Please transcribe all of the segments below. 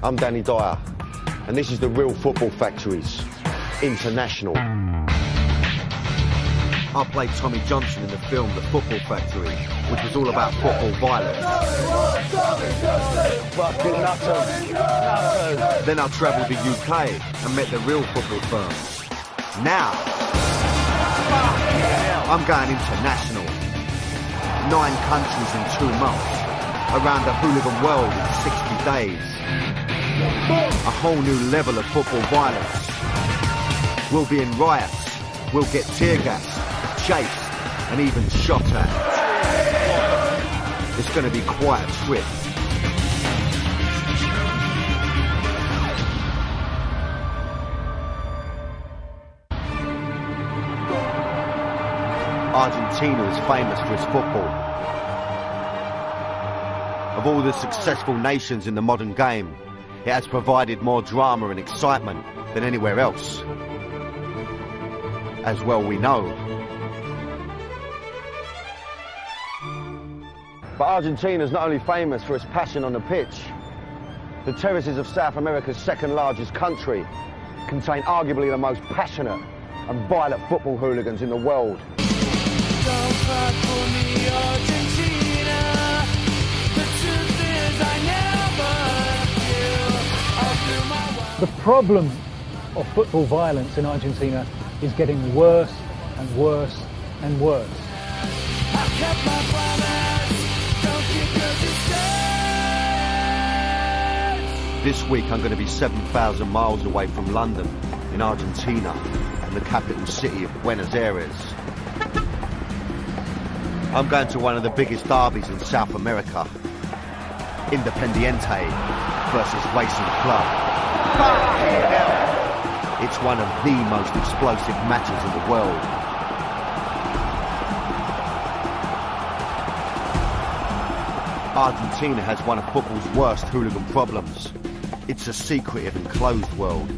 I'm Danny Dyer, and this is the Real Football Factories International. I played Tommy Johnson in the film The Football Factory, which was all about football violence. Fucking nutters. Then I travelled the UK and met the real football firms. Now, I'm going international. 9 countries in 2 months. Around the hooligan world in 60 days. A whole new level of football violence. We'll be in riots. We'll get tear gassed, chased, and even shot at. It's going to be quite a trip. Argentina is famous for its football. Of all the successful nations in the modern game, it has provided more drama and excitement than anywhere else. As well we know. But Argentina is not only famous for its passion on the pitch. The terraces of South America's second largest country contain arguably the most passionate and violent football hooligans in the world. Don't cry for me, Argentina. The truth is I never feel. I'll do my work. The problem of football violence in Argentina is getting worse and worse and worse. I kept my promise. Don't keep your distance. This week I'm going to be 7,000 miles away from London, in Argentina, and the capital city of Buenos Aires. I'm going to one of the biggest derbies in South America. Independiente versus Racing Club. It's one of the most explosive matches in the world. Argentina has one of football's worst hooligan problems. It's a secretive and closed world.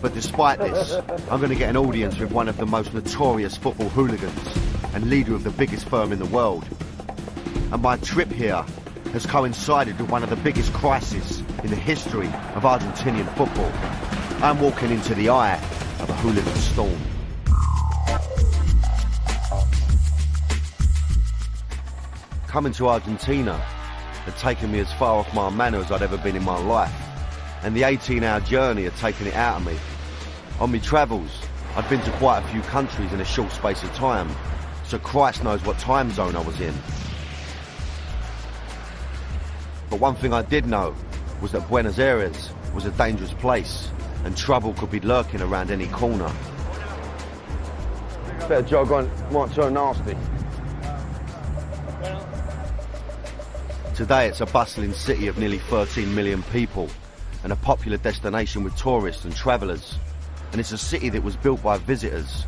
But despite this, I'm going to get an audience with one of the most notorious football hooligans and leader of the biggest firm in the world. And my trip here has coincided with one of the biggest crises in the history of Argentinian football. I'm walking into the eye of a hooligan storm. Coming to Argentina had taken me as far off my manor as I'd ever been in my life, and the 18-hour journey had taken it out of me. On my travels, I'd been to quite a few countries in a short space of time, so Christ knows what time zone I was in. But one thing I did know was that Buenos Aires was a dangerous place and trouble could be lurking around any corner. Better jog on, might turn nasty. Today it's a bustling city of nearly 13 million people and a popular destination with tourists and travellers. And it's a city that was built by visitors.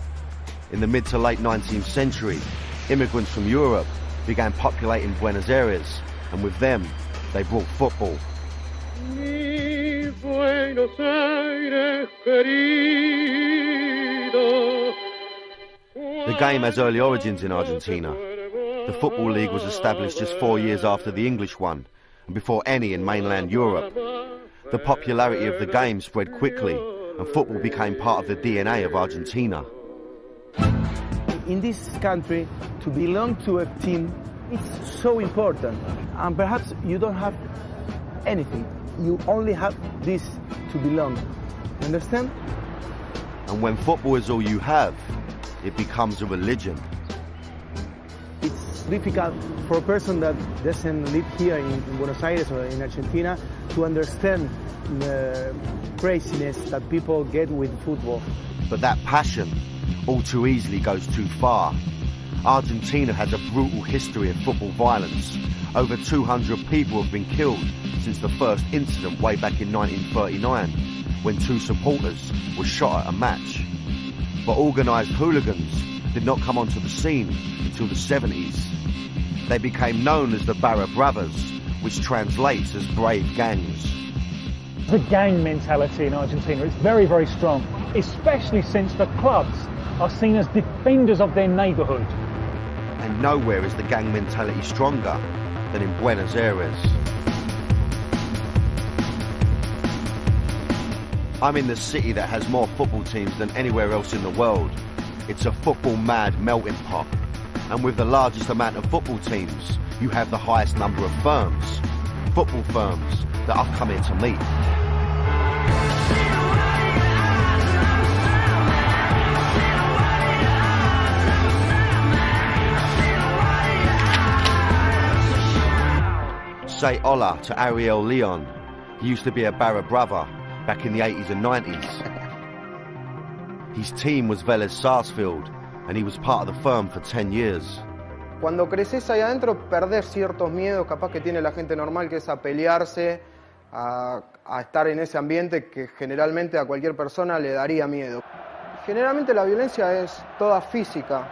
In the mid to late 19th century, immigrants from Europe began populating Buenos Aires, and with them, they brought football. Mi Buenos Aires querido. The game has early origins in Argentina. The Football League was established just 4 years after the English one, and before any in mainland Europe. The popularity of the game spread quickly, and football became part of the DNA of Argentina. In this country, to belong to a team, it's so important. And perhaps you don't have anything. You only have this to belong. Understand? And when football is all you have, it becomes a religion. It's difficult for a person that doesn't live here in Buenos Aires or in Argentina to understand the craziness that people get with football. But that passion all too easily goes too far. Argentina has a brutal history of football violence. Over 200 people have been killed since the first incident way back in 1939, when 2 supporters were shot at a match. But organised hooligans did not come onto the scene until the 70s. They became known as the Barra Brothers, which translates as brave gangs. The gang mentality in Argentina is very, very strong, especially since the clubs are seen as defenders of their neighbourhood. And nowhere is the gang mentality stronger than in Buenos Aires. I'm in the city that has more football teams than anywhere else in the world. It's a football-mad melting pot. And with the largest amount of football teams, you have the highest number of firms, football firms, that I've come here to meet. Say hola to Ariel Leon. He used to be a Barra Brava back in the 80s and 90s. His team was Vélez Sarsfield, and he was part of the firm for 10 years. Cuando creces ahí adentro, perdés ciertos miedos, capaz que tiene la gente normal, que es a pelearse, a estar en ese ambiente que generalmente a cualquier persona le daría miedo. Generalmente la violencia es toda física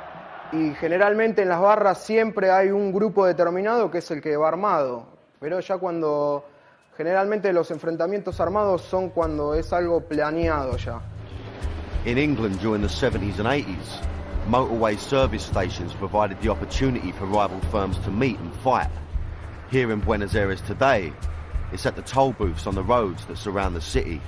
y generalmente en las barras siempre hay un grupo determinado que es el que va armado. Pero ya cuando generalmente los enfrentamientos armados son cuando es algo planeado ya. In England during the 70s and 80s, motorway service stations provided the opportunity for rival firms to meet and fight. Here in Buenos Aires today, it's at the toll booths on the roads that surround the city.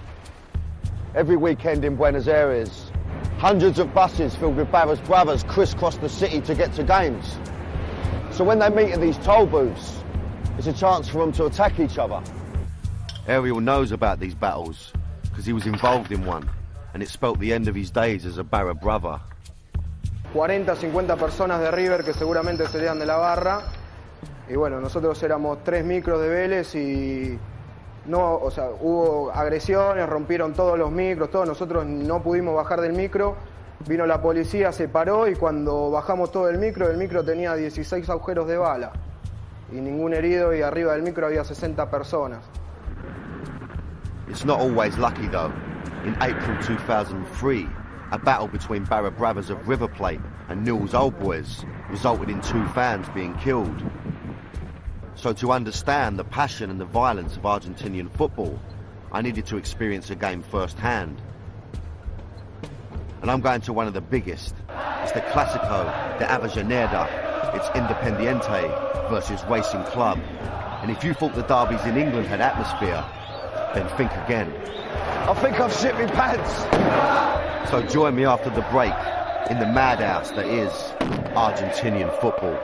Every weekend in Buenos Aires, hundreds of buses filled with Barras Bravas crisscross the city to get to games. So when they meet at these toll booths, it's a chance for them to attack each other. Ariel knows about these battles because he was involved in one, and it spelt the end of his days as a Barra Brava. 40, 50 personas de River que seguramente serían de la barra. Y bueno, nosotros éramos 3 micros de Vélez y no, o sea, hubo agresiones, rompieron todos los micros, todos. Nosotros no pudimos bajar del micro. Vino la policía, se paró y cuando bajamos todo el micro tenía 16 agujeros de bala. Y ningún herido y arriba del micro había 60 personas. It's not always lucky though. In April 2003, a battle between Barra Bravas of River Plate and Newell's Old Boys resulted in 2 fans being killed. So to understand the passion and the violence of Argentinian football, I needed to experience a game firsthand. And I'm going to one of the biggest. It's the Clásico de Avellaneda. It's Independiente versus Racing Club. And if you thought the derbies in England had atmosphere, then think again. I think I've shit my pants. So join me after the break in the madhouse that is Argentinian football.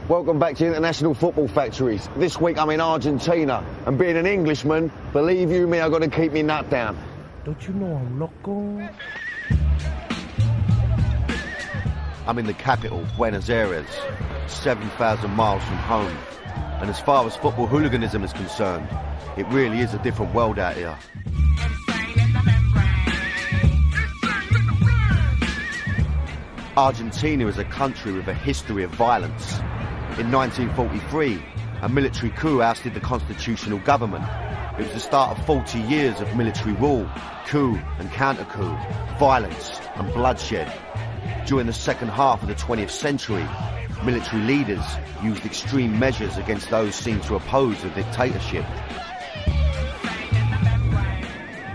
Welcome back to International Football Factories. This week I'm in Argentina, and being an Englishman, believe you me, I've got to keep me nut down. Don't you know I'm loco? I'm in the capital, Buenos Aires, 7,000 miles from home. And as far as football hooliganism is concerned, it really is a different world out here. Argentina is a country with a history of violence. In 1943, a military coup ousted the constitutional government. It was the start of 40 years of military rule, coup and counter-coup, violence and bloodshed. During the second half of the 20th century, military leaders used extreme measures against those seen to oppose the dictatorship.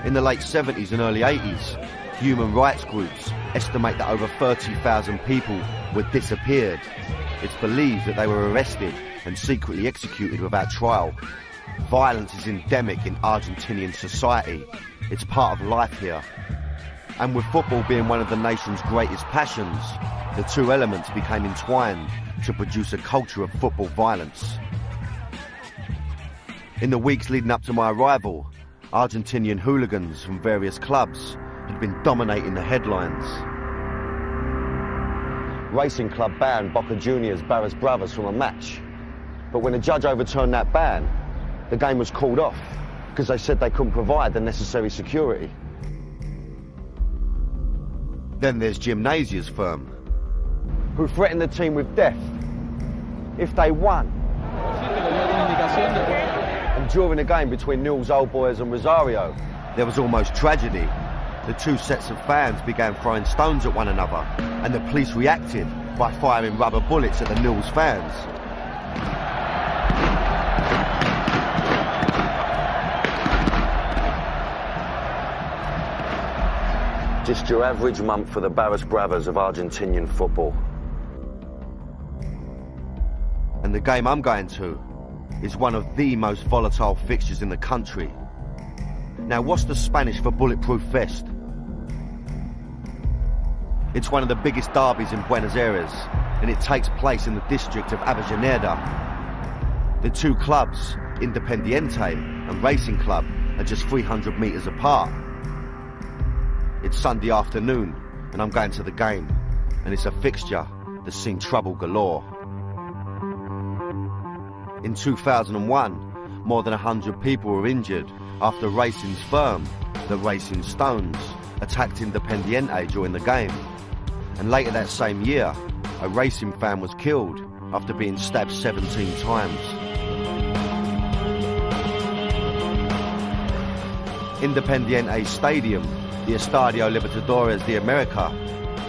In the late 70s and early 80s, human rights groups estimate that over 30,000 people were disappeared. It's believed that they were arrested and secretly executed without trial. Violence is endemic in Argentinian society. It's part of life here. And with football being one of the nation's greatest passions, the two elements became entwined to produce a culture of football violence. In the weeks leading up to my arrival, Argentinian hooligans from various clubs had been dominating the headlines. Racing Club banned Boca Juniors Barras Bravas from a match. But when a judge overturned that ban, the game was called off because they said they couldn't provide the necessary security. Then there's Gimnasia's firm, who threatened the team with death if they won. And during the game between Newell's Old Boys and Rosario, there was almost tragedy. The two sets of fans began throwing stones at one another, and the police reacted by firing rubber bullets at the Newell's fans. Just your average month for the Barras Bravas of Argentinian football. And the game I'm going to is one of the most volatile fixtures in the country. Now, what's the Spanish for bulletproof vest? It's one of the biggest derbies in Buenos Aires, and it takes place in the district of Avellaneda. The two clubs, Independiente and Racing Club, are just 300 metres apart. It's Sunday afternoon, and I'm going to the game, and it's a fixture that's seen trouble galore. In 2001, more than 100 people were injured after Racing's firm, the Racing Stones, attacked Independiente during the game. And later that same year, a Racing fan was killed after being stabbed 17 times. Independiente Stadium, the Estadio Libertadores de America,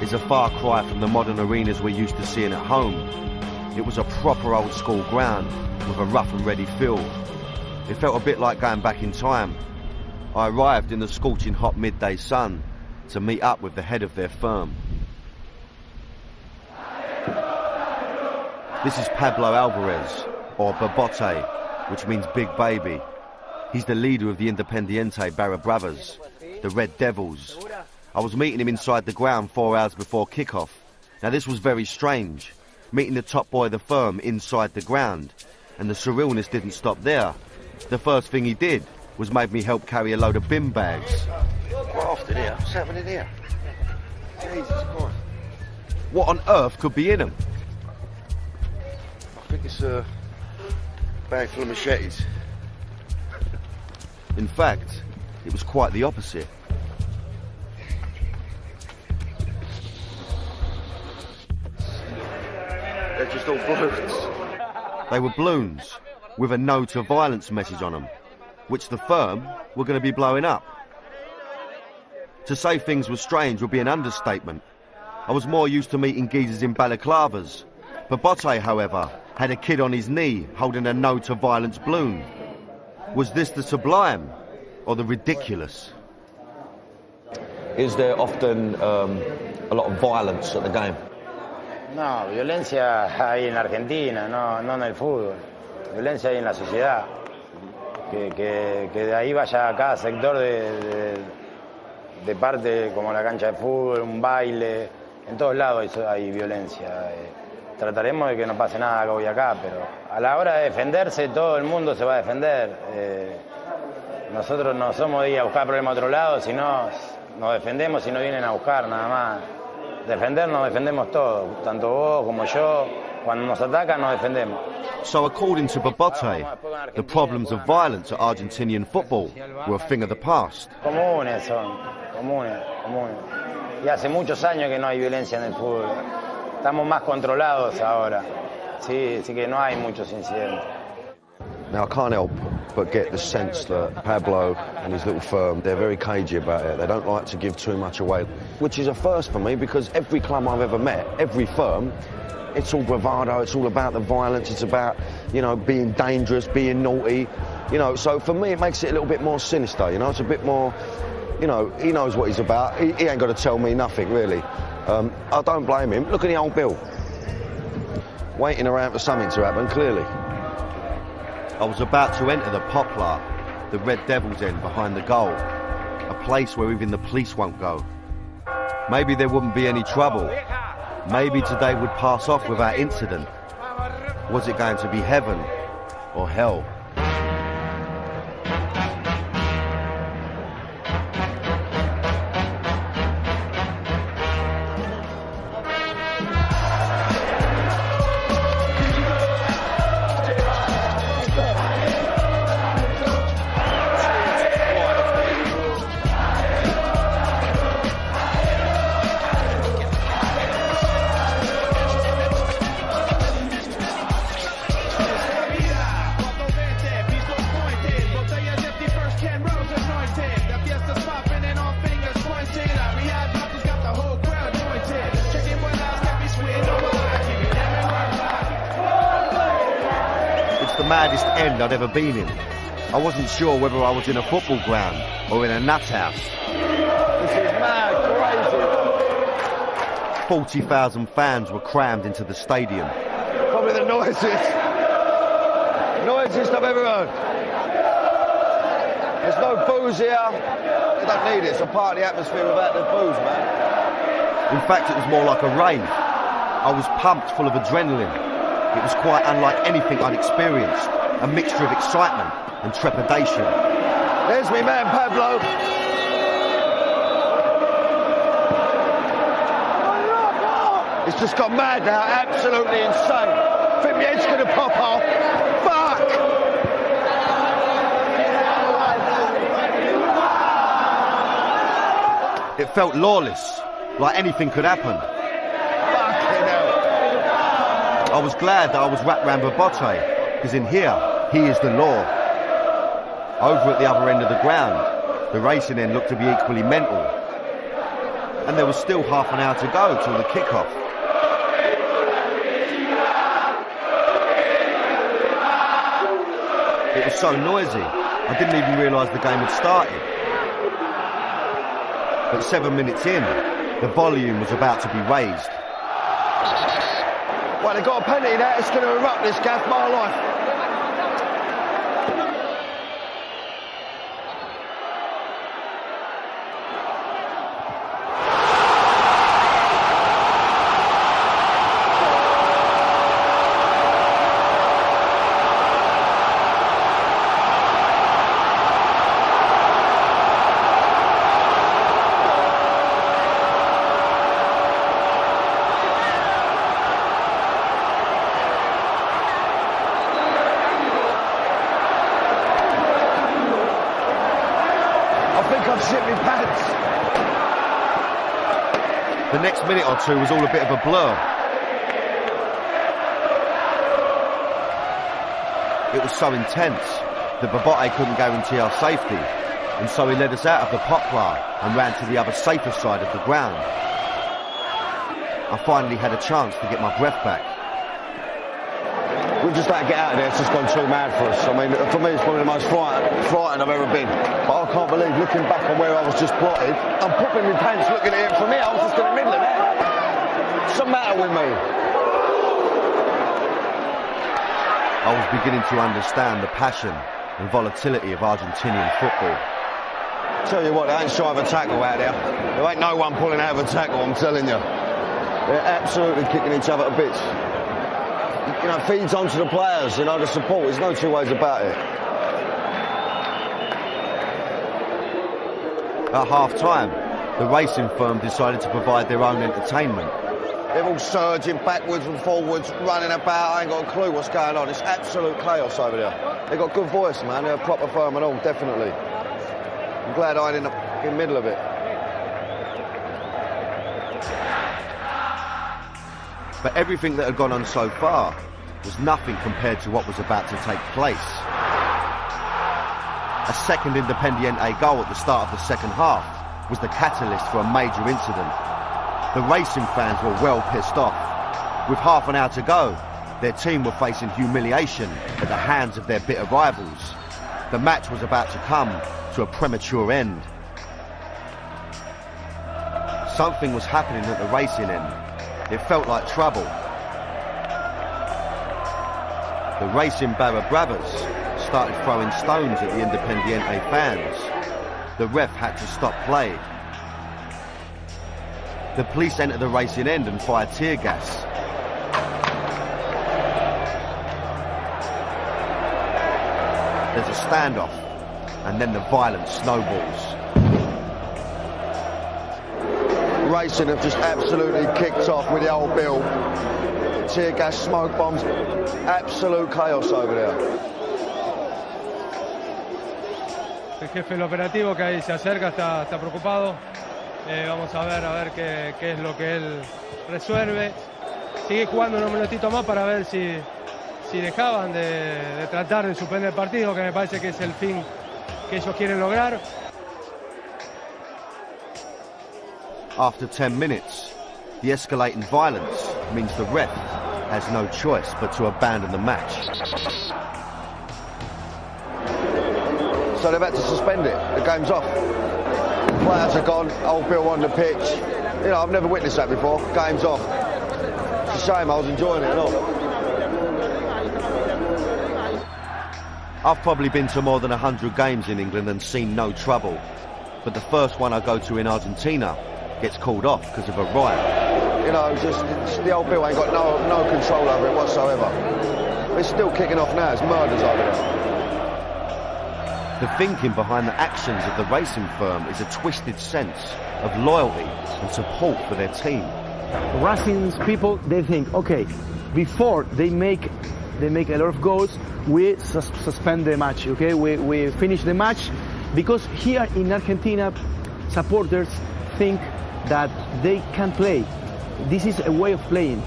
is a far cry from the modern arenas we're used to seeing at home. It was a proper old school ground with a rough and ready field. It felt a bit like going back in time. I arrived in the scorching hot midday sun to meet up with the head of their firm. This is Pablo Alvarez, or Bobote, which means big baby. He's the leader of the Independiente Barras Bravas, the Red Devils. I was meeting him inside the ground 4 hours before kickoff. Now this was very strange, meeting the top boy of the firm inside the ground. And the surrealness didn't stop there. The first thing he did was make me help carry a load of bin bags. Quite often here. What's happening here? Jesus Christ. What on earth could be in them? I think it's a bag full of machetes. In fact, it was quite the opposite. They're just all balloons. They were balloons with a no to violence message on them, which the firm were going to be blowing up. To say things were strange would be an understatement. I was more used to meeting geezers in balaclavas. Bobote, however, had a kid on his knee holding a no to violence balloon. Was this the sublime or the ridiculous? Is there often a lot of violence at the game? No, violencia hay en Argentina, no en el fútbol. Violencia hay en la sociedad. Que de ahí vaya a cada sector de parte, como la cancha de fútbol, un baile. En todos lados hay violencia. Trataremos de que no pase nada hoy acá, pero a la hora de defenderse, todo el mundo se va a defender. Nosotros no somos de ir a buscar problemas a otro lado, sino nos defendemos si no vienen a buscar, nada más. Defendernos, defendemos todos, tanto vos como yo. Cuando nos atacan, nos defendemos. So according to Bobote, the problems of violence at Argentinian football were a thing of the past. Comunes son, comunes. Y hace muchos años que no hay violencia en el fútbol. Estamos más controlados ahora. Sí, así que no hay muchos incidentes. Now, I can't help but get the sense that Pablo and his little firm, they're very cagey about it. They don't like to give too much away, which is a first for me because every club I've ever met, every firm, it's all bravado, it's all about the violence, it's about, you know, being dangerous, being naughty, you know, so for me it makes it a little bit more sinister, you know, it's a bit more, you know, he knows what he's about, he ain't got to tell me nothing, really. I don't blame him. Look at the old Bill, waiting around for something to happen, clearly. I was about to enter the Poplar, the Red Devils end behind the goal, a place where even the police won't go. Maybe there wouldn't be any trouble. Maybe today would pass off without incident. Was it going to be heaven or hell? Maddest end I'd ever been in. I wasn't sure whether I was in a football ground or in a nut house. This is mad, crazy. 40,000 fans were crammed into the stadium. Probably the noisiest I've ever heard. There's no booze here. You don't need it. It's a party atmosphere without the booze, man. In fact, it was more like a rave. I was pumped, full of adrenaline. It was quite unlike anything I'd experienced. A mixture of excitement and trepidation. There's me man, Pablo. It's just gone mad now, absolutely insane. I think my head's gonna pop off. Fuck! It felt lawless, like anything could happen. Fucking hell. I was glad that I was wrapped round Bobote, because in here, he is the law. Over at the other end of the ground, the racing end looked to be equally mental. And there was still half an hour to go till the kickoff. It was so noisy, I didn't even realise the game had started. But 7 minutes in, the volume was about to be raised. Well, they've got a penalty there. It's going to erupt this, Gav, my life. The next minute or two was all a bit of a blur. It was so intense that Bobote couldn't guarantee our safety, and so he led us out of the poplar and ran to the other safer side of the ground. I finally had a chance to get my breath back. We've just had to get out of there. It's just gone too mad for us. I mean, for me, it's probably the most frightened I've ever been. But I can't believe, looking back on where I was just plotted, I'm popping my pants looking at it. For me, I was just in the middle of that. What's the matter with me? I was beginning to understand the passion and volatility of Argentinian football. Tell you what, they ain't shy of a tackle out there. There ain't no one pulling out of a tackle, I'm telling you. They're absolutely kicking each other to bits. You know, feeds onto the players, you know, the support. There's no two ways about it. At half-time, the racing firm decided to provide their own entertainment. They're all surging backwards and forwards, running about. I ain't got a clue what's going on. It's absolute chaos over there. They've got good voice, man. They're a proper firm and all, definitely. I'm glad I ain't in the middle of it. But everything that had gone on so far was nothing compared to what was about to take place. A second Independiente goal at the start of the second half was the catalyst for a major incident. The racing fans were well pissed off. With half an hour to go, their team were facing humiliation at the hands of their bitter rivals. The match was about to come to a premature end. Something was happening at the racing end. It felt like trouble. The racing Barra Bravas started throwing stones at the Independiente fans. The ref had to stop play. The police entered the racing end and fired tear gas. There's a standoff, and then the violence snowballs. Racing have just absolutely kicked off with the old bill. Tear gas, smoke bombs, absolute chaos over there. El jefe del operativo que ahí se acerca está preocupado. Vamos a ver qué es lo que él resuelve. Sigue jugando unos minutitos más para ver si dejaban de tratar de suspender el partido, que me parece que es el fin que ellos quieren lograr. After 10 minutes, the escalating violence means the ref has no choice but to abandon the match. So they've had to suspend it. The game's off. Players are gone, old Bill on the pitch. You know, I've never witnessed that before. Game's off. It's a shame, I was enjoying it a lot. I've probably been to more than 100 games in England and seen no trouble. But the first one I go to in Argentina gets called off because of a riot. You know, just the old Bill ain't got no control over it whatsoever. It's still kicking off now. It's murders over there. The thinking behind the actions of the racing firm is a twisted sense of loyalty and support for their team. Racing people, they think, okay, before they make a lot of goals, we suspend the match, okay? We finish the match, because here in Argentina, supporters think that they can play. This is a way of playing.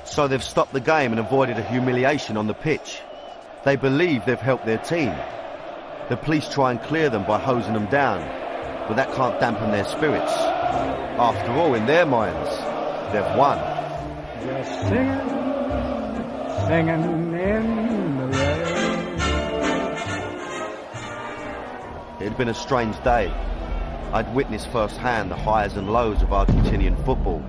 So they've stopped the game and avoided a humiliation on the pitch. They believe they've helped their team. The police try and clear them by hosing them down, but that can't dampen their spirits. After all, in their minds, they've won. Just singing in the rain. It had been a strange day. I'd witnessed firsthand the highs and lows of Argentinian football.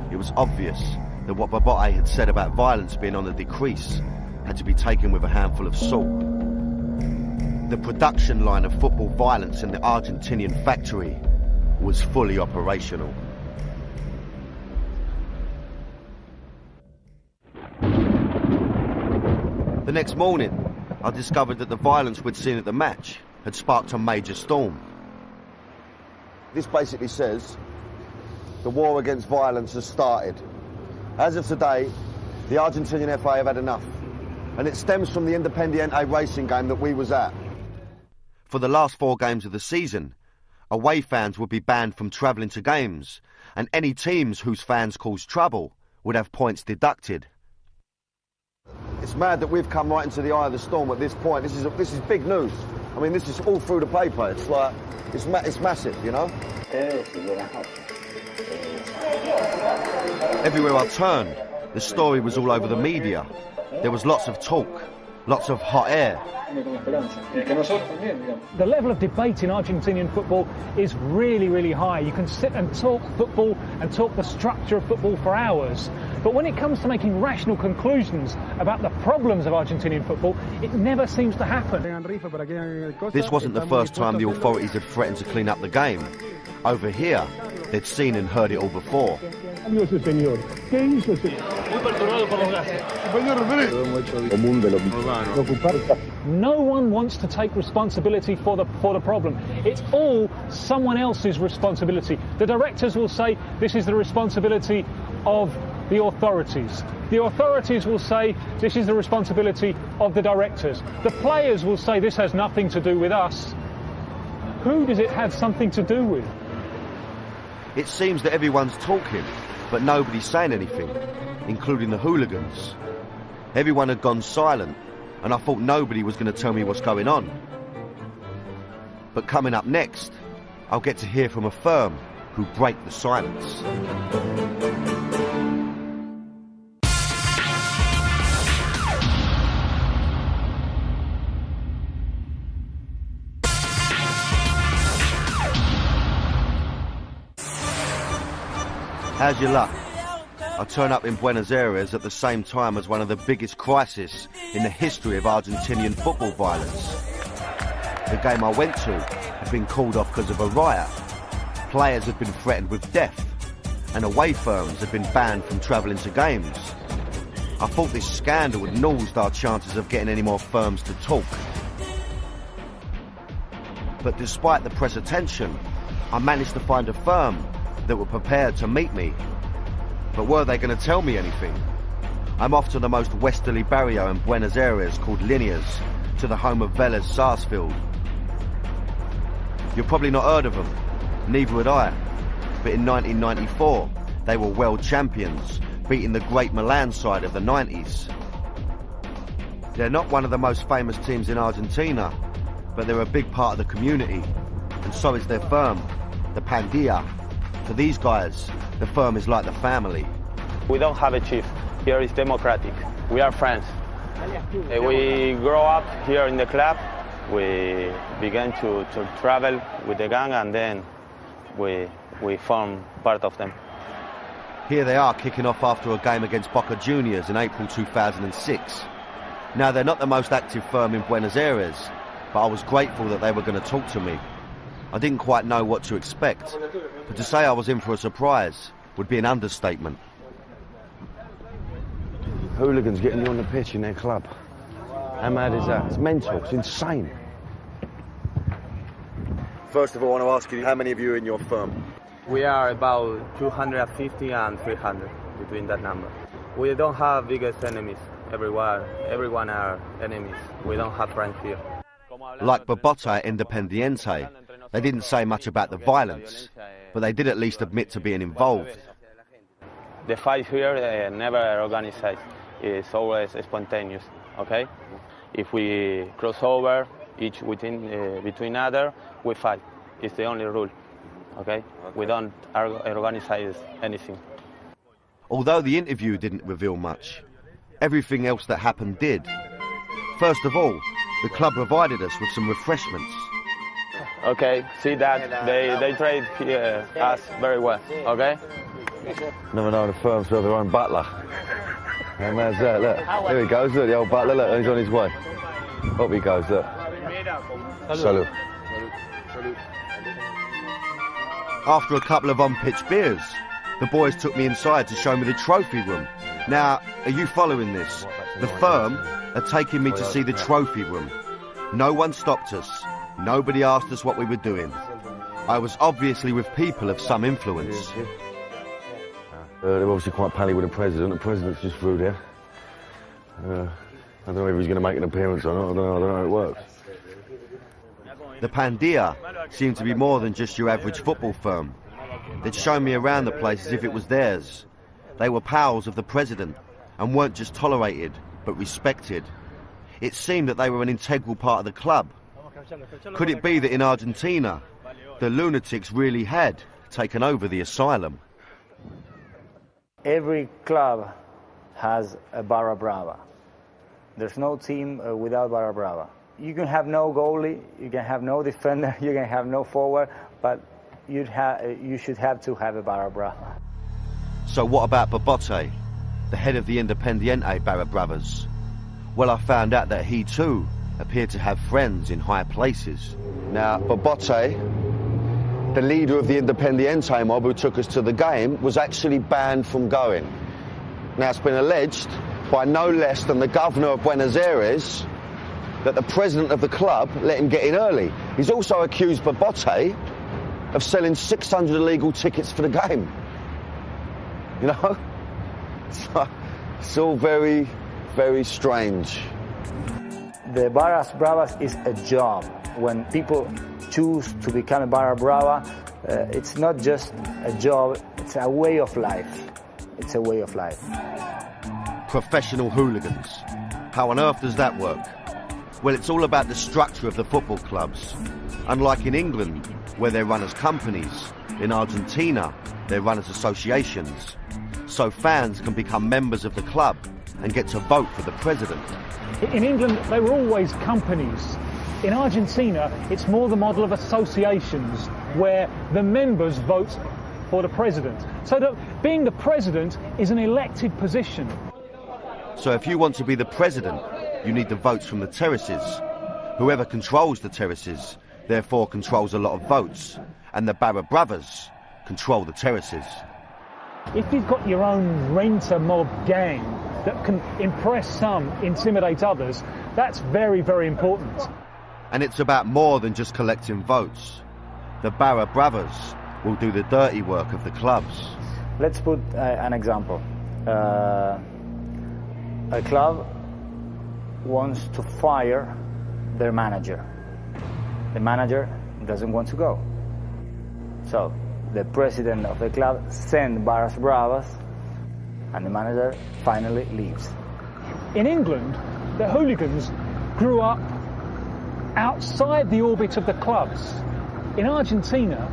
It was obvious that what Babate had said about violence being on the decrease had to be taken with a handful of salt. The production line of football violence in the Argentinian factory was fully operational. The next morning, I discovered that the violence we'd seen at the match had sparked a major storm. This basically says the war against violence has started. As of today, the Argentinian FA have had enough. And it stems from the Independiente racing game that we was at. For the last 4 games of the season, away fans would be banned from travelling to games, and any teams whose fans caused trouble would have points deducted. It's mad that we've come right into the eye of the storm at this point. This is big news. I mean, this is all through the paper. It's like, it's massive, you know? Everywhere I turned, the story was all over the media. There was lots of talk, lots of hot air. The level of debate in Argentinian football is really, really high. You can sit and talk football and talk the structure of football for hours. But when it comes to making rational conclusions about the problems of Argentinian football, it never seems to happen. This wasn't the first time the authorities had threatened to clean up the game. Over here, they'd seen and heard it all before. No one wants to take responsibility for the problem. It's all someone else's responsibility. The directors will say this is the responsibility of the authorities. The authorities will say this is the responsibility of the directors. The players will say this has nothing to do with us. Who does it have something to do with? It seems that everyone's talking, but nobody's saying anything, including the hooligans. Everyone had gone silent, and I thought nobody was going to tell me what's going on. But coming up next, I'll get to hear from a firm who break the silence. How's your luck? I turn up in Buenos Aires at the same time as one of the biggest crises in the history of Argentinian football violence. The game I went to had been called off because of a riot. Players had been threatened with death, and away firms had been banned from travelling to games. I thought this scandal had nosed our chances of getting any more firms to talk. But despite the press attention, I managed to find a firm that were prepared to meet me. But were they going to tell me anything? I'm off to the most westerly barrio in Buenos Aires called Liniers, to the home of Vélez Sarsfield. You've probably not heard of them, neither would I. But in 1994, they were world champions, beating the great Milan side of the 90s. They're not one of the most famous teams in Argentina, but they're a big part of the community, and so is their firm, the Pandilla. For these guys, the firm is like the family. We don't have a chief. Here is democratic. We are friends. We grow up here in the club. We began to travel with the gang, and then we form part of them. Here they are kicking off after a game against Boca Juniors in April 2006. Now, they're not the most active firm in Buenos Aires, but I was grateful that they were going to talk to me. I didn't quite know what to expect, but to say I was in for a surprise would be an understatement. Hooligans getting you on the pitch in their club. How mad is that? It's mental, it's insane. First of all, I want to ask you, how many of you are in your firm? We are about 250 and 300, between that number. We don't have biggest enemies. Everyone are enemies. We don't have friends here. Like Bobote Independiente, they didn't say much about the violence, but they did at least admit to being involved. The fight here never organized. It's always spontaneous, okay? If we cross over, each between other, we fight. It's the only rule, okay? We don't organize anything. Although the interview didn't reveal much, everything else that happened did. First of all, the club provided us with some refreshments. Okay, see that they trade us very well, okay? Never known a firm to have their own butler. How mad's that? Look, here he goes, look, the old butler, look, he's on his way. Up he goes, look. Salud. After a couple of on-pitch beers, the boys took me inside to show me the trophy room. Now, are you following this? The firm are taking me to see the trophy room. No one stopped us. Nobody asked us what we were doing. I was obviously with people of some influence. They're obviously quite pally with the president. The president's just through there. I don't know if he's going to make an appearance or not. I don't know how it works. The Pandilla seemed to be more than just your average football firm. They'd shown me around the place as if it was theirs. They were pals of the president and weren't just tolerated, but respected. It seemed that they were an integral part of the club. Could it be that in Argentina, the lunatics really had taken over the asylum? Every club has a barra brava. There's no team without barra brava. You can have no goalie, you can have no defender, you can have no forward, but you should have to have a barra brava. So what about Bobote, the head of the Independiente Barra Bravas? Well, I found out that he too appeared to have friends in high places. Now, Bobote, the leader of the Independiente mob who took us to the game, was actually banned from going. Now, it's been alleged by no less than the governor of Buenos Aires that the president of the club let him get in early. He's also accused Bobote of selling 600 illegal tickets for the game. You know? It's all very, very strange. The Barras Bravas is a job. When people choose to become a Barra Brava, it's not just a job, it's a way of life. It's a way of life. Professional hooligans. How on earth does that work? Well, it's all about the structure of the football clubs. Unlike in England, where they're run as companies, in Argentina, they're run as associations. So fans can become members of the club and get to vote for the president. In England, they were always companies. In Argentina, it's more the model of associations, where the members vote for the president. So that being the president is an elected position. So if you want to be the president, you need the votes from the terraces. Whoever controls the terraces, therefore controls a lot of votes, and the Barra Bravas control the terraces. If you've got your own renter mob gang that can impress some, intimidate others, that's very, very important. And it's about more than just collecting votes. The Barra Bravas will do the dirty work of the clubs. Let's put an example. A club wants to fire their manager. The manager doesn't want to go. So the president of the club sends Barras Bravas and the manager finally leaves. In England, the hooligans grew up outside the orbit of the clubs. In Argentina,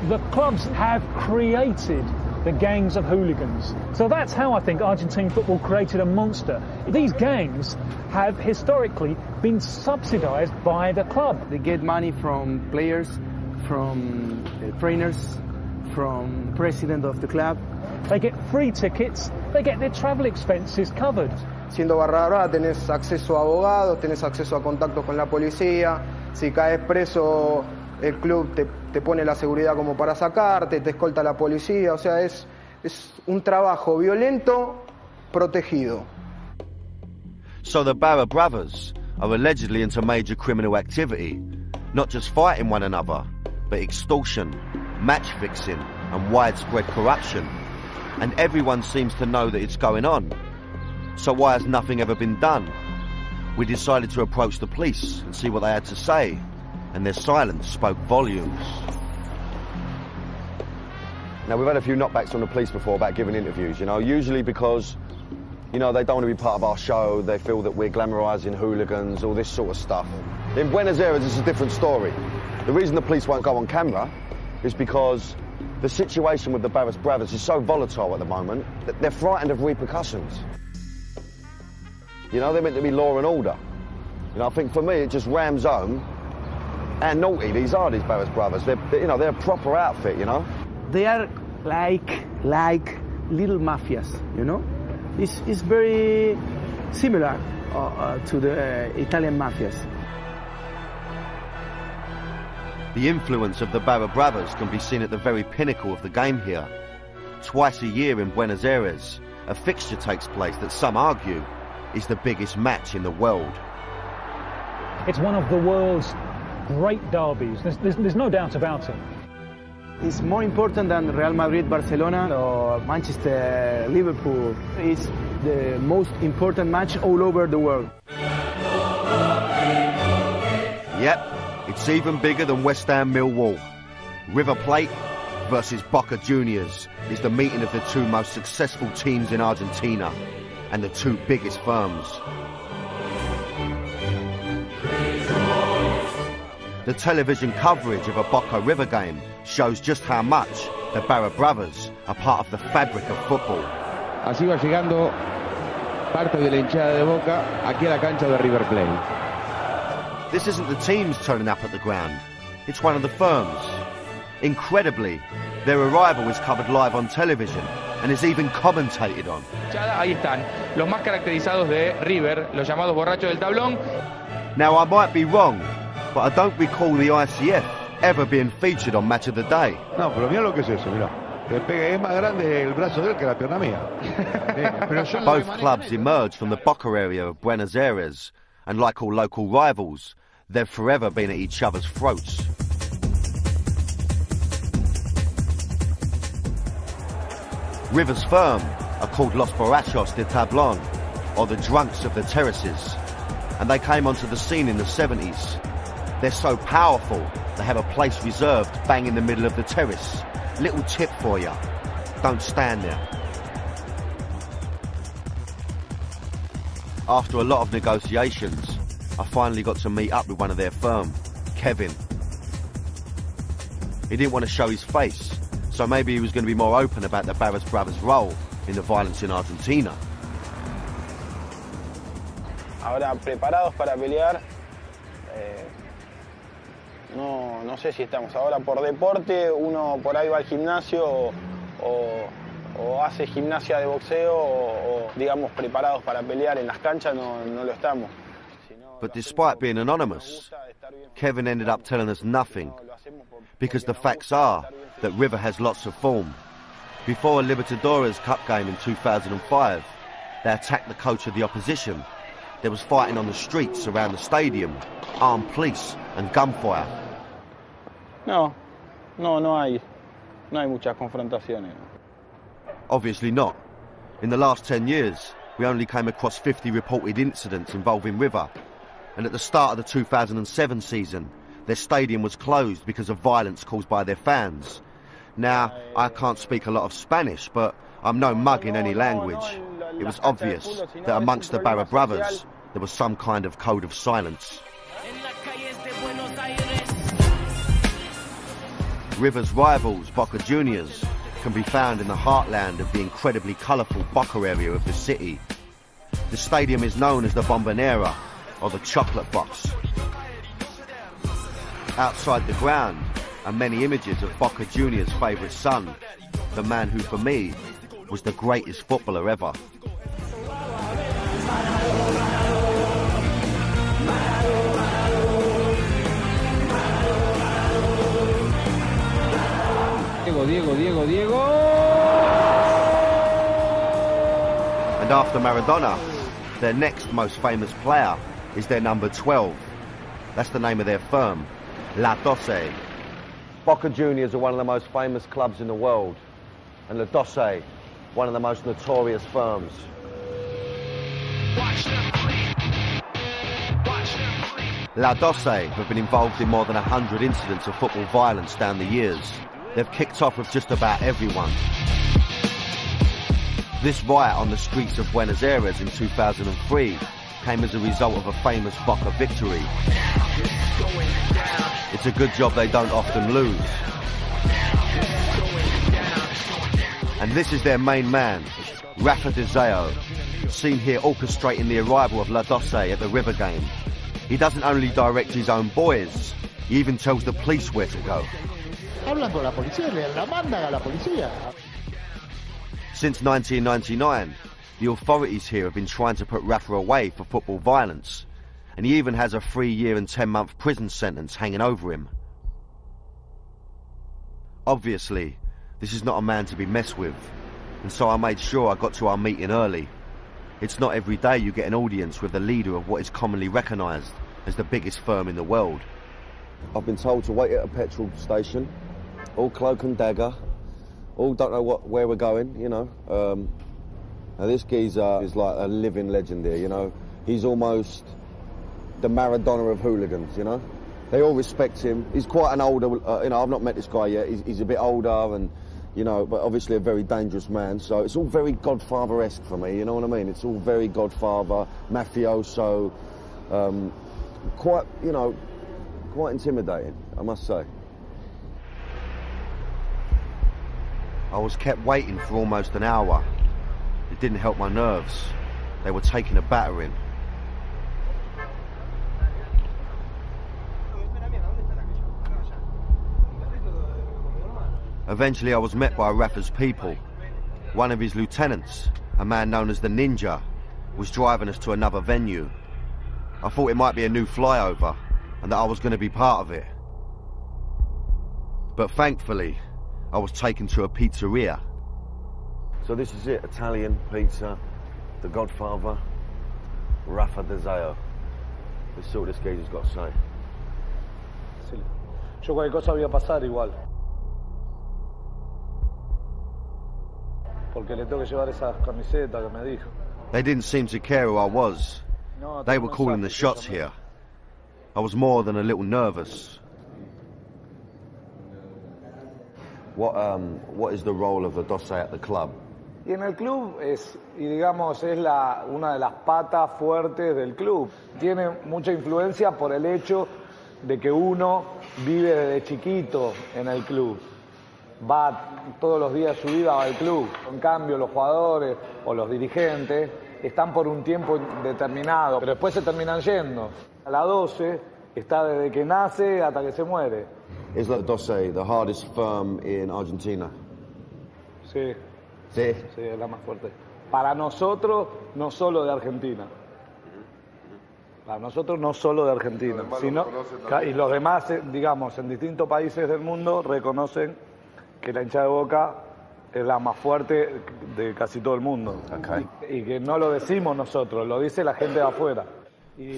the clubs have created the gangs of hooligans. So that's how I think Argentine football created a monster. These gangs have historically been subsidized by the club. They get money from players from trainers, from president of the club. They get free tickets, they get their travel expenses covered. Siendo barra brava tenés acceso a abogados, tenés acceso a contactos con la policía. Si caes preso, el club te pone la seguridad como para sacarte, te escolta la policía. O sea, es un trabajo violento protegido. So the Barra Brothers are allegedly into major criminal activity, not just fighting one another, but extortion, match fixing and widespread corruption. And everyone seems to know that it's going on. So why has nothing ever been done? We decided to approach the police and see what they had to say, and their silence spoke volumes. Now, we've had a few knockbacks from the police before about giving interviews, you know, usually because, you know, they don't want to be part of our show, they feel that we're glamorising hooligans, all this sort of stuff. In Buenos Aires, it's a different story. The reason the police won't go on camera is because the situation with the Barras Brothers is so volatile at the moment that they're frightened of repercussions. You know, they're meant to be law and order. You know, I think for me, it just rams home how naughty these Barras Brothers. They're a proper outfit, you know? They are like little mafias, you know? It's very similar to the Italian mafias. The influence of the Barra Brothers can be seen at the very pinnacle of the game here. Twice a year in Buenos Aires, a fixture takes place that some argue is the biggest match in the world. It's one of the world's great derbies. There's no doubt about it. It's more important than Real Madrid, Barcelona or Manchester, Liverpool. It's the most important match all over the world. Yep, it's even bigger than West Ham Millwall. River Plate versus Boca Juniors is the meeting of the two most successful teams in Argentina and the two biggest firms. The television coverage of a Boca River game shows just how much the Barra Brothers are part of the fabric of football. Así va llegando parte de la hinchada de Boca aquí a la cancha de River Plate. This isn't the teams turning up at the ground, it's one of the firms. Incredibly, their arrival is covered live on television and is even commentated on. Ahí están, los más caracterizados de River, los llamados borrachos del tablón. Now, I might be wrong, but I don't recall the ICF ever being featured on Match of the Day. No, pero mira lo que es eso, mira. Es más grande el brazo de él que la pierna mía. Both clubs emerged from the Boca area of Buenos Aires, and like all local rivals, they've forever been at each other's throats. River's firm are called Los Borrachos de Tablón, or the Drunks of the Terraces, and they came onto the scene in the 70s. They're so powerful, they have a place reserved bang in the middle of the terrace. Little tip for you, don't stand there. After a lot of negotiations, I finally got to meet up with one of their firm, Kevin. He didn't want to show his face, so maybe he was going to be more open about the Barras Brothers' role in the violence in Argentina. Ahora, preparados para pelear, no sé si estamos ahora por deporte, uno por ahí va al gimnasio o hace gimnasia de boxeo o digamos preparados para pelear en las canchas, no lo estamos. But despite being anonymous, Kevin ended up telling us nothing, because the facts are that River has lots of form. Before a Libertadores Cup game in 2005, they attacked the coach of the opposition. There was fighting on the streets around the stadium, armed police and gunfire. No hay muchas confrontaciones. Obviously not. In the last 10 years, we only came across 50 reported incidents involving River. And at the start of the 2007 season, their stadium was closed because of violence caused by their fans. Now, I can't speak a lot of Spanish, but I'm no mug in any language. It was obvious that amongst the Barra Brothers, there was some kind of code of silence. River's rivals, Boca Juniors, can be found in the heartland of the incredibly colourful Boca area of the city. The stadium is known as the Bombonera, or the Chocolate Box. Outside the ground, and many images of Boca Juniors' favourite son, the man who for me was the greatest footballer ever. Diego. And after Maradona, their next most famous player is their number 12. That's the name of their firm, La 12. Boca Juniors are one of the most famous clubs in the world, and La 12, one of the most notorious firms. La 12 have been involved in more than 100 incidents of football violence down the years. They've kicked off with just about everyone. This riot on the streets of Buenos Aires in 2003 came as a result of a famous Boca victory. It's a good job they don't often lose. And this is their main man, Rafa Di Zeo, seen here orchestrating the arrival of La 12 at the River game. He doesn't only direct his own boys, he even tells the police where to go. Hablan con la policía, la mandan a la policía. Since 1999, the authorities here have been trying to put Rafa away for football violence, and he even has a 3-year and 10-month prison sentence hanging over him. Obviously, this is not a man to be messed with, and so I made sure I got to our meeting early. It's not every day you get an audience with the leader of what is commonly recognised as the biggest firm in the world. I've been told to wait at a petrol station, all cloak and dagger, all don't know where we're going, you know. Now this geezer is like a living legend here, you know. He's almost the Maradona of hooligans, you know. They all respect him. He's quite an older, you know, I've not met this guy yet. He's a bit older and, you know, but obviously a very dangerous man. So it's all very Godfather-esque for me, you know what I mean? It's all very Godfather, mafioso, quite, you know, quite intimidating, I must say. I was kept waiting for almost an hour. It didn't help my nerves. They were taking a battering. Eventually I was met by Rafa's people. One of his lieutenants, a man known as the Ninja, was driving us to another venue. I thought it might be a new flyover and that I was going to be part of it. But thankfully, I was taken to a pizzeria. So this is it, Italian pizza, the Godfather, Rafa Di Zeo. Let's see what this geezer's got to say. Sí. Yo cualquier cosa voy a pasar igual. Porque le tengo que llevar esa camiseta que me dijo. They didn't seem to care who I was. They were calling the shots here. I was more than a little nervous. What is the role of the 12 at the club? Y en el club es, y digamos, es una de las patas fuertes del club. Tiene mucha influencia por el hecho de que uno vive desde chiquito en el club. Va todos los días de su vida al club. En cambio, los jugadores o los dirigentes están por un tiempo determinado, pero después se terminan yendo. A la 12 está desde que nace hasta que se muere. Is La 12 the hardest firm in Argentina? Sí. Sí. Sí, es la más fuerte. Para nosotros, no solo de Argentina. Para nosotros, no solo de Argentina. Sino, y los demás, digamos, en distintos países del mundo reconocen que la hinchada de Boca es la más fuerte de casi todo el mundo. Okay. Y que no lo decimos nosotros, lo dice la gente de afuera.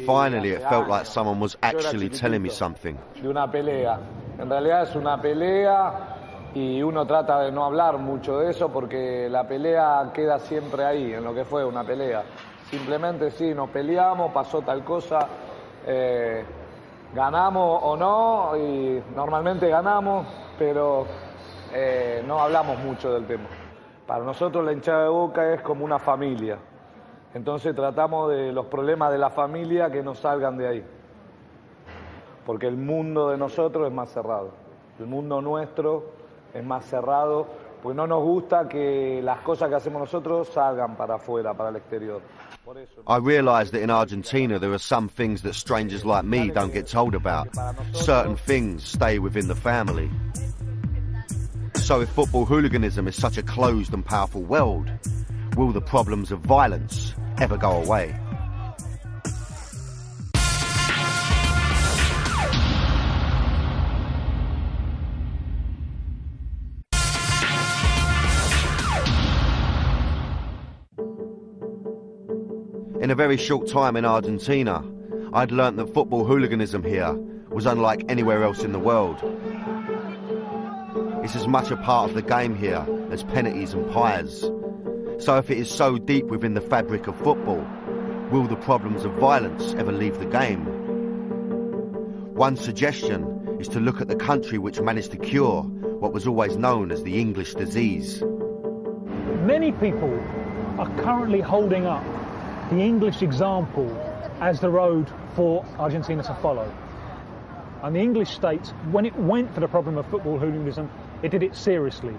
Finally, it felt like someone was actually telling me something. De una pelea. En realidad es una pelea y uno trata de no hablar mucho de eso porque la pelea queda siempre ahí, en lo que fue una pelea. Simplemente sí, nos peleamos, pasó tal cosa, ganamos o no, y normalmente ganamos, pero no hablamos mucho del tema. Para nosotros la hinchada de Boca es como una familia. Entonces tratamos de los problemas de la familia que no salgan de ahí. Porque el mundo de nosotros es más cerrado. El mundo nuestro es más cerrado, porque no nos gusta que las cosas que hacemos nosotros salgan para afuera, para el exterior. I realise that in Argentina there are some things that strangers like me don't get told about. Certain things stay within the family. So if football hooliganism is such a closed and powerful world, will the problems of violence ever go away? In a very short time in Argentina, I'd learnt that football hooliganism here was unlike anywhere else in the world. It's as much a part of the game here as penalties and pyres. So if it is so deep within the fabric of football, will the problems of violence ever leave the game? One suggestion is to look at the country which managed to cure what was always known as the English disease. Many people are currently holding up the English example as the road for Argentina to follow. And the English state, when it went for the problem of football hooliganism, it did it seriously.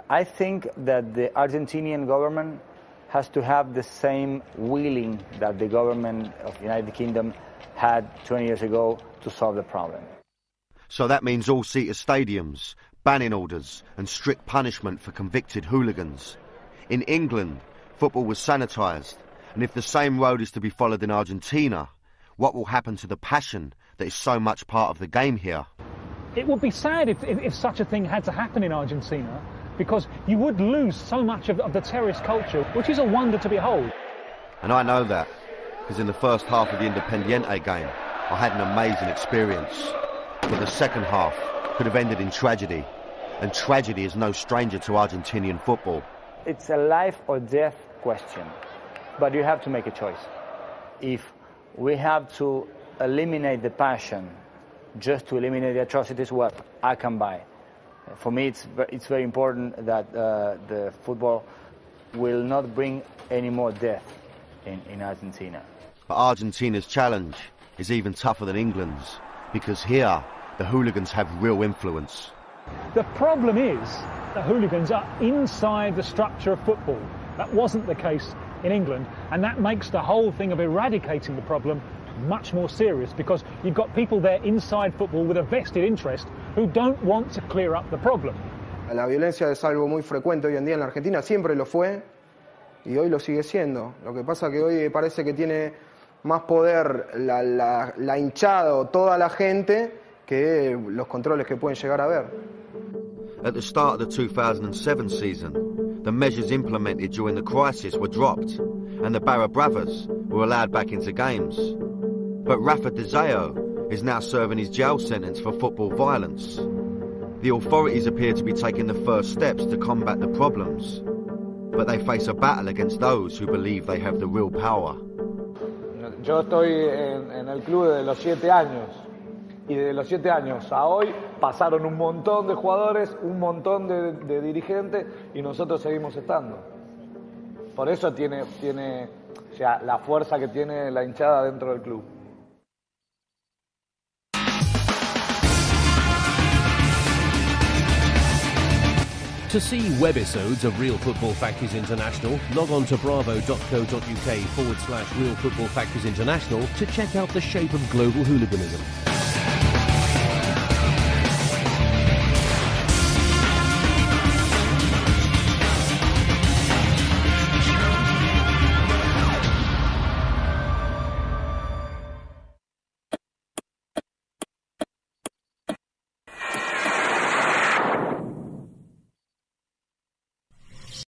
I think that the Argentinian government has to have the same willing that the government of the United Kingdom had 20 years ago to solve the problem. So that means all-seater stadiums, banning orders and strict punishment for convicted hooligans. In England, football was sanitised. And if the same road is to be followed in Argentina, what will happen to the passion that is so much part of the game here? It would be sad if such a thing had to happen in Argentina, because you would lose so much of the terrorist culture, which is a wonder to behold. And I know that, because in the first half of the Independiente game, I had an amazing experience. But the second half could have ended in tragedy, and tragedy is no stranger to Argentinian football. It's a life or death question. But you have to make a choice. If we have to eliminate the passion just to eliminate the atrocities, well, I can buy. For me, it's very important that the football will not bring any more death in Argentina. But Argentina's challenge is even tougher than England's, because here the hooligans have real influence. The problem is that hooligans are inside the structure of football. That wasn't the case in England, and that makes the whole thing of eradicating the problem much more serious, because you've got people there inside football with a vested interest who don't want to clear up the problem. La violencia es algo muy frecuente hoy en día en la Argentina, siempre lo fue y hoy lo sigue siendo. Lo que pasa que hoy parece que tiene más poder la hinchada o toda la gente que los controles que pueden llegar a haber. At the start of the 2007 season, the measures implemented during the crisis were dropped and the Barra Bravas were allowed back into games. But Rafa Di Zeo is now serving his jail sentence for football violence. The authorities appear to be taking the first steps to combat the problems, but they face a battle against those who believe they have the real power. Yo estoy en el club desde los 7 años. Y de los 7 años a hoy pasaron un montón de jugadores, un montón de dirigentes y nosotros seguimos estando. Por eso tiene o sea, la fuerza que tiene la hinchada dentro del club. To see webisodes of Real Football Factories International, log on to bravo.co.uk/Real Football Factories International to check out the shape of global hooliganism.